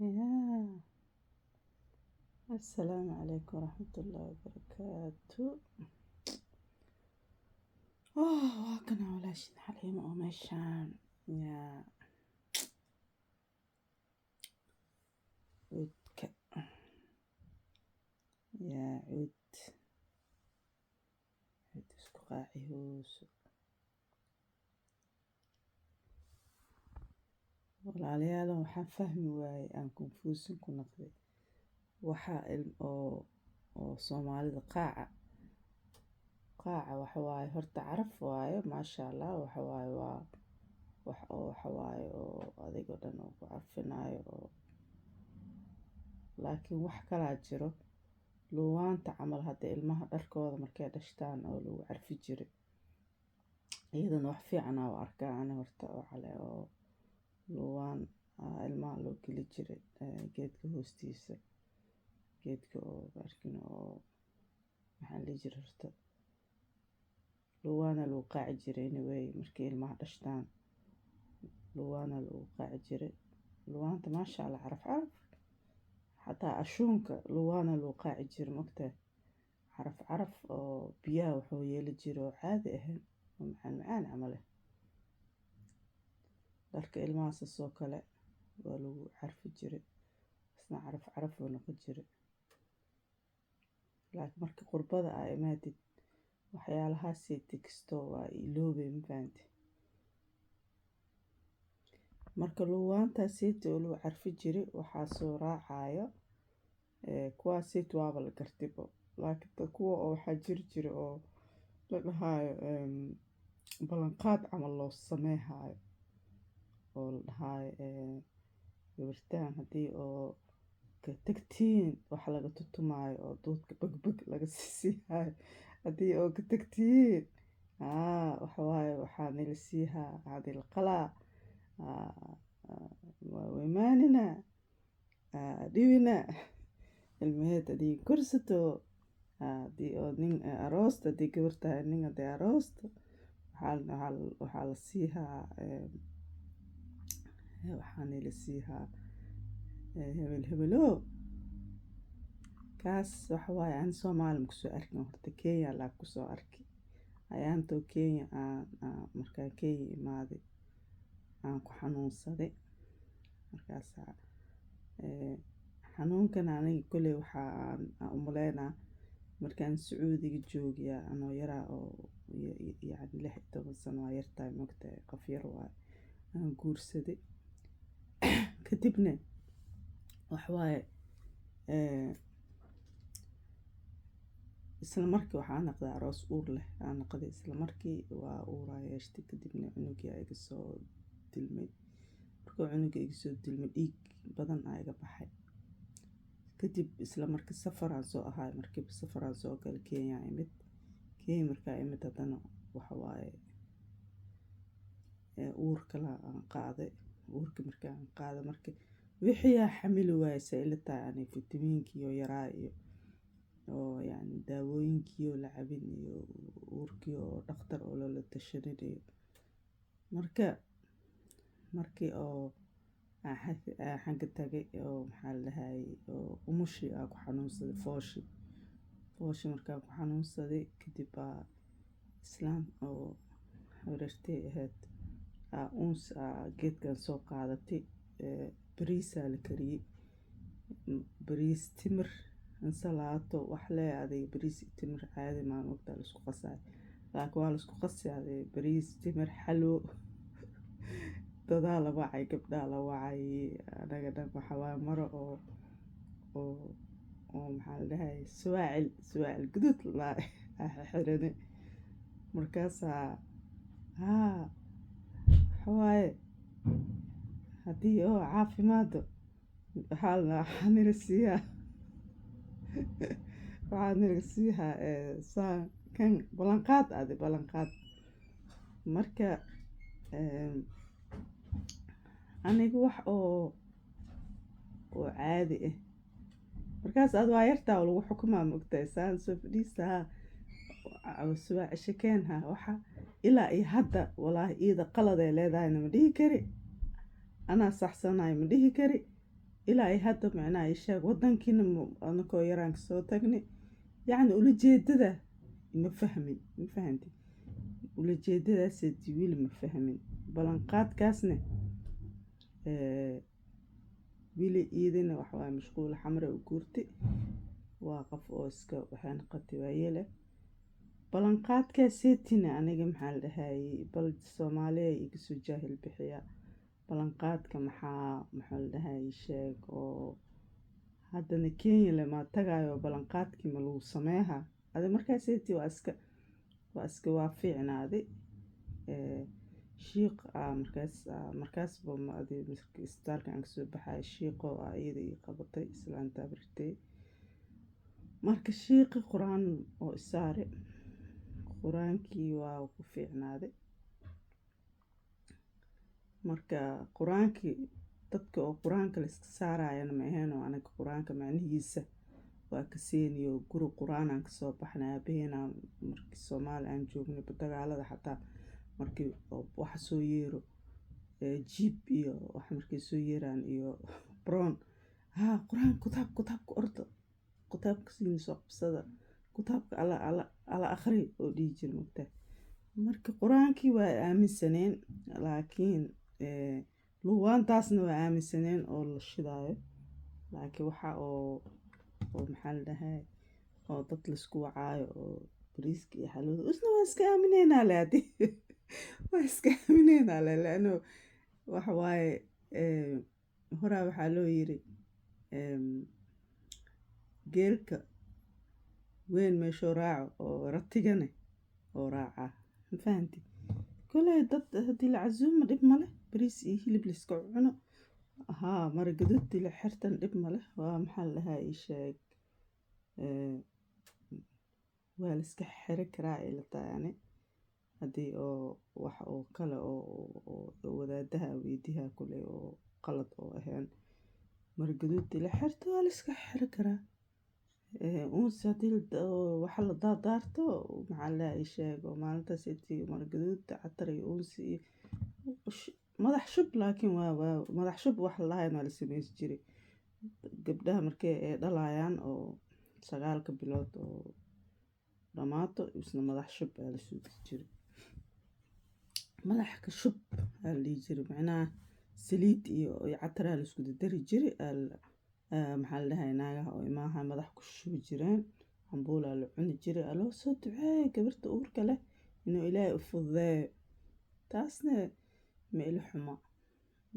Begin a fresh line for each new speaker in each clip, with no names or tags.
يا السلام عليكم ورحمة الله وبركاته. واكنا walaashin xaliimo oo meeshaan yaa cudka yaa cud isku qaaci hooso walaalayaal waxaan fahmi waayey aan confusion ku noqday waxa oo Soomaalida qaaca waxa waaye horta caraf waaye maasha Allah waxa waaye waa waxa waaye oo adiga dhan oo ku carfinayo oo laakiin wax kala jiro luwaanta camal hadda ilmaha dharkooda markay dhashtaan oo lagu carfi jiray iyadana wax fiican oo arkaa ana horta oo luwaan ilmaha loo geli jiray geedka hoostiisa geedka oo arkin oo maxaa la jiray horta luwaana loo qaaci jiray anyway markii ilmaha dhashtaan luwaana loo qaaci jiray luwaanta maasha Allah caraf xataa ashuunka luwaana loo qaaci jiray magta caraf oo biyaha wuxuu yeeli jiray oo caadi ahayn oo macaan camal dharka ilmaha soo kale waa lagu carfi jiray isna caraf oo noqon jiray laakiin marka qurbada ay imaatid waxyaalahaas tigsto waa iloobay mafahanti marka luwaantaas oo lagu carfi jiray waxaa soo raacayo kuwaas waaba la gartibo laakiin kuwa oo waxaa jiri oo la dhahayo balanqaad camal loo sameehayo oo la dhahayo gabartaan hadii oo ka tagtiin wax laga tutumaayo oo doodka bagbag laga siihayo hadii oo ka tagtiin waxa waaye waxaa nila siihaa hadii la qalaa waymaanina dhibina ilmeed hadii kursato hadii oo nin aroosta hadii gabarta nin hadii aroosta waxaa la siihaa waxaa nila siihaa hebelo kaas waxa waaye aan Soomaali ku soo arkin horta Kenya la ku soo arki ayaanto Kenya markaa Kenya imaaday aan ku xanuunsaday markaas xanuunkan aniga kulay waxaan u maleynaa markaan Sacuudiga joogay anoo yaraa oo yani 16 sano yartaay magtay qof yar waay aan guursaday kadibna wax waaye isla markii waxaan noqday aroos uur leh aan noqday isla markii waa uura yeeshtay kadibna cunugii iga soo dilmay markuu cunugii iga soo dilmay dhiig badan iga baxay kadib isla markii safaraan soo ahay markii safaraan soo gal Kenya markaa imid hadana waxa waaye uur kala aan qaaday uurka markaan qaaday markii wixii xamili waayay ila taani fitamiinkii iyo yaraa iyo oo yani daawooyinkii oo la cabin iyo uurkii oo dhakhtar oo la tashanay markii oo xagga tagay oo maxaa la dhahay oo umushi ku xanuunsaday fooshi markaan ku xanuunsaday kadib islaam oo hareertay ahayd uns geedkan soo qaadatay bariis la kariyay bariis timir ansalaato wax leeyahay bariis timir caadi ma ogta la isku qasay laakiin waa la isku qasay bariis timir xalwo dadaal wacay gabdha la wacay anaga dhan waxa waa maro oo maxaa la dhahay suwaacil gudud la xirane markaas waaye hadii oo caafimaad waxaa nila siihaa saan kan balanqaad marka aniga wax oo caadi markaas aad waa yartaa lagu xukumaa mogtay saan soo fadhiisaa suwaac shakeenha waxa ilaa iyo hadda walaahi ida qalad ay leedahay ma dhihi kari ana saxsanahay ma dhihi kari ilaa ay hadda macnaha ay sheeg waddankiina anakoo yaraan kasoo tagnay yacni ulajeedada ma fahmin ma fahanti ulajeedadaaseti weli ma fahmin ballanqaadkaasna weli iidina waxawaaye mashquul xamre u guurtay waa qof oo iska waxay noqotay waayele ballanqaadkaaseetina aniga maxaa la dhahayay bal soomaaliya iga soo jaahil bixiya ballanqaadka maxaa la dhahayay sheeg oo haddana kenya lama tagaayo ballanqaadkii ma lagu sameeha adi markaaseeti waa fiicnaaday shiiq markaasba isbitaalka aan kasoo baxay shiiqo iyada ii qabatay islaantaa bartay marka shiiqi qur-aan oo isaare qur-aankii waa ku fiicnaaday marka qur-aankii dadka oo qur-aanka la iska saarayana ma ahayn oo anaga qur-aanka macnihiisa waa ka seeniyo guri qur-aan aan kasoo baxnay aabaheena markii soomaali aan joognay dagaalada xataa markii waxa soo yeero jiib iyo wax markay soo yeeraan iyo brown qur-aan kutaabka orda kutaabka siin soo qabsada kutaabka ala akhri oo dhihi jira mogtaa marka qur-aankii waa aaminsaneen laakiin luwaantaasna waa aaminsaneen oo la shidaayo laakiin waxa oo maxaa la dhahay oo dad laisku wacaayo oo bariiska iyo xalwada isna waa iska aaminaynaa le hadii waa iska aaminaynaa le laano waxa waaye horaa waxaa loo yiri geelka weyn meeshuu raaco oo ratigane oo raacaa ma fahanti koley dad haddii la casuuma dhib male bariis iyo hilib layska cuno mara gaduudtii la xirtan dhib male waa maxaa la dhahaa ii sheeg waa la iska xiri karaa ila taane haddii oo wax oo kale oo wadaadaha weydiha kule oo qalad oo ahayn mara gaduudtii la xirto waa la iska xiri karaa unsi haddii waxa la daarto maxaa la dhahaa ii sheeg oo maalintaas intii mara gaduudta catar iyo unsi iyo madax shub laakiin waa madax shub wax la dhahayn waa la sameys jiray gabdhaha markay dhalayaan oo 9 bilood oo dhamaato isna madax shub aa la suugi jiray madaxka shub aa la dhihi jiray macnaha saliid iyo cataraa la isku dari jiray maxaa la dhahay naagaha oo imaha madax ku shubi jireen cambuulaa la cuni jiray aloo soo duceey gabarta uurka leh inuu ilaahay u fududeeyo taasna ma ila xumo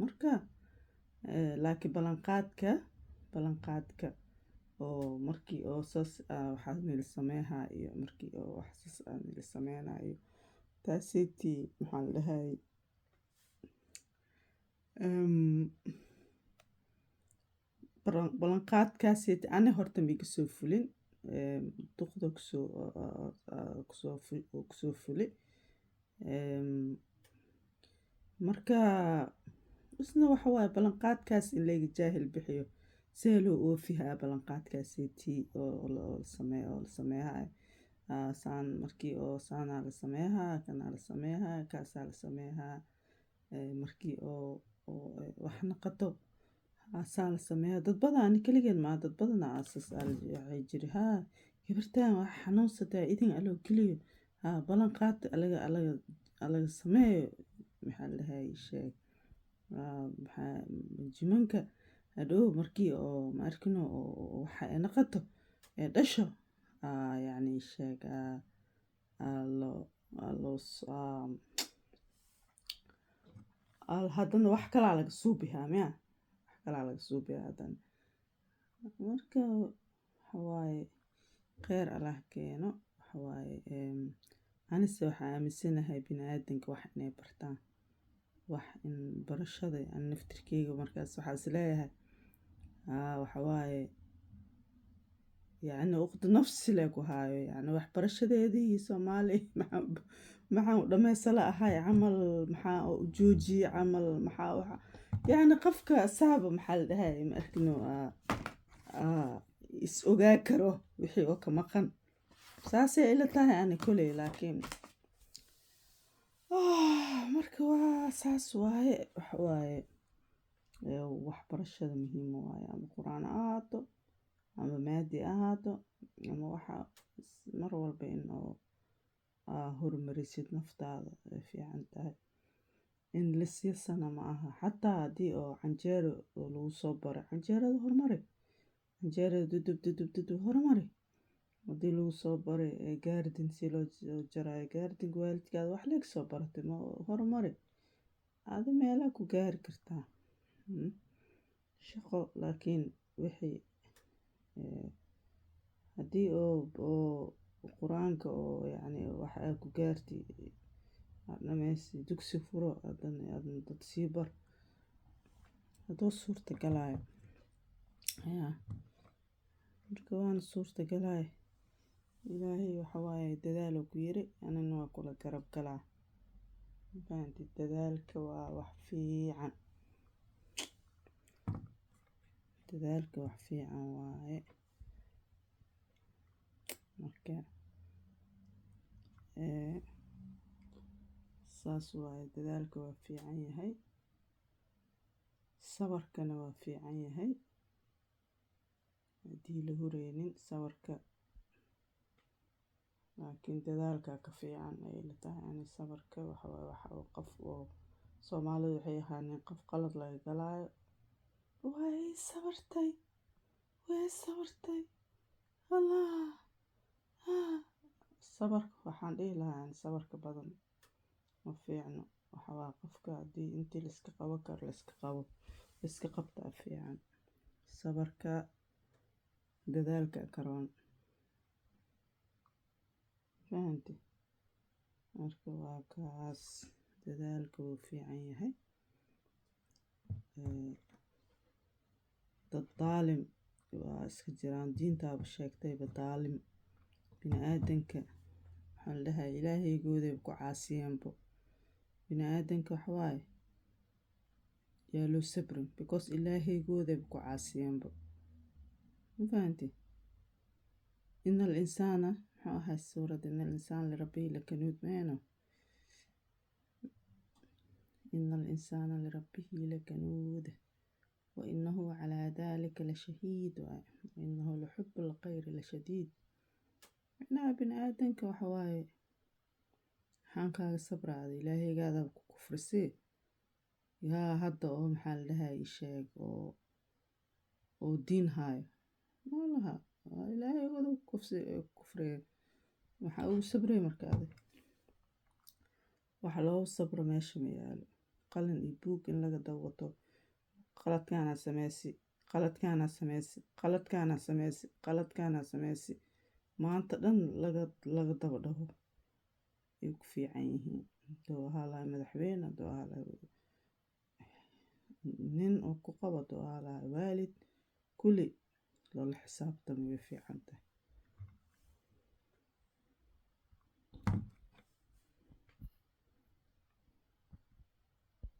marka laakiin ballanqaadka oo markii oo saas waxaa nila sameehaa iyo markii oo wax saas aan nila sameynayo taaseetii maxaa la dhahay ballanqaadkaaseeti ani horta miga soo fulin duqda kusoo fuli marka isna waxa waaye ballanqaadkaas in layga jaahil bixiyo see loo oofihaa ballanqaadkaaseetii oo la sameeyaa saan markii oo saanaa la sameeyaa kanaa la sameeyaa kaasaa la sameeyaa markii oo wax naqato saa la sameeyaa dad badan ani kaligeed maa dad badan aasas waxay jiri gabartaan wax xanuunsataa idin aloo keliyo ballanqaad alaga sameeyo maxaa la dhahay sheeg jimanka hadhow markii oo ma arkino oo waxa ay naqato ee dhasho yacni sheeg haddana wax kalaa laga suubihaa miya wax kalaa laga suubihaa haddana marka waxawaaye kheyr allah keeno waxawaaye anise waxaa aaminsanahay bini-aadanka wax inay bartaan wax in barashada aan naftirkeyga markaas waxaa is leeyahay waxawaaye yacni uqda nafsi le ku haayo yacni waxbarashadeedii soomaali maxaan u dhammaysala ahay camal maxaa u joojiyey camal maxaa yacni qofka saaba maxaa la dhahay ma arkino is ogaa karo wixii oo ka maqan saasay ila tahay ani koley laakiin marka waa saas waaye waxawaaye waxbarashada muhiim waaye ama quraan ha ahaato ama maadi ha ahaato ama waxa mar walba in oo horumarisid naftaada ay fiican tahay in lisyasana ma aha xataa haddii oo canjeero oo lagu soo baray canjeerada horumari canjeerada dudub horumari haddii lagu soo baray gaardin si loo jaraayo gaardinka waalidkaada wax leeg soo baratay ma horumari aada meelaha ku gaari kartaa shaqo laakiin wixii haddii oo quraanka oo yacni wax aad ku gaarti dhammaysti dugsi furo adana dad sii bar haddoo suurta galaayo marka waana suurta galaayo ilaahay waxa waaye dadaalo ku yiri anina waa kula garab galaa fahanti dadaalka waa wax fiican waaye marka saas waaye dadaalka waa fiican yahay sabarkana waa fiican yahay haddii la hureynin sabarka laakiin dadaalka ka fiican ay la tahay ani sabarka waxa waaye waxa uu qof oo Soomaalidu waxay ahaaneen qof qalad laga galaayo way sabartay Allah sabarka waxaan dhihi lahaa sabarka badan ma fiicno waxa waa qofka haddii intii la iska qabo kar la iska qabta fiican sabarka dadaalka karoon fahanti marka waa kaas dadaalka wuu fiican yahay dad daalim waa iska jiraan diintaaba sheegtayba daalim bini'aadanka waxaa la dhahaa ilaahaygooday ku caasiyaanbo bini'aadanka waxa waaye yaa loo sabrin because ilaahaygooday ku caasiyaanbo ma fahanti ina al-insaana muxuu ahaa suuradda ina al-insaan lirabbihi lakanuud meeno ina al-insaana lirabbihi lakanuud وإنه على ذلك لشهيد وإنه لحب الخير لشديد أنا بني آدمك وحواي حانكا الصبر هذا إلهي قاعدة كفر سي يا هذا محل لها يشيك ودين هاي ما لها إلهي قاعدة كفر وحاول صبري مركادي وحلو الصبر ماشي ميالو قلن يبوك إن لقى دوته qalad kaana samaysi maanta dhan laga daba dhaho ay ku fiican yihiin haduu ahaa lahaa madaxweyne haduu ahaa lahaa nin oo ku qabo haduu ahaa lahaa waalid kulli loola xisaabtamo way fiican tahay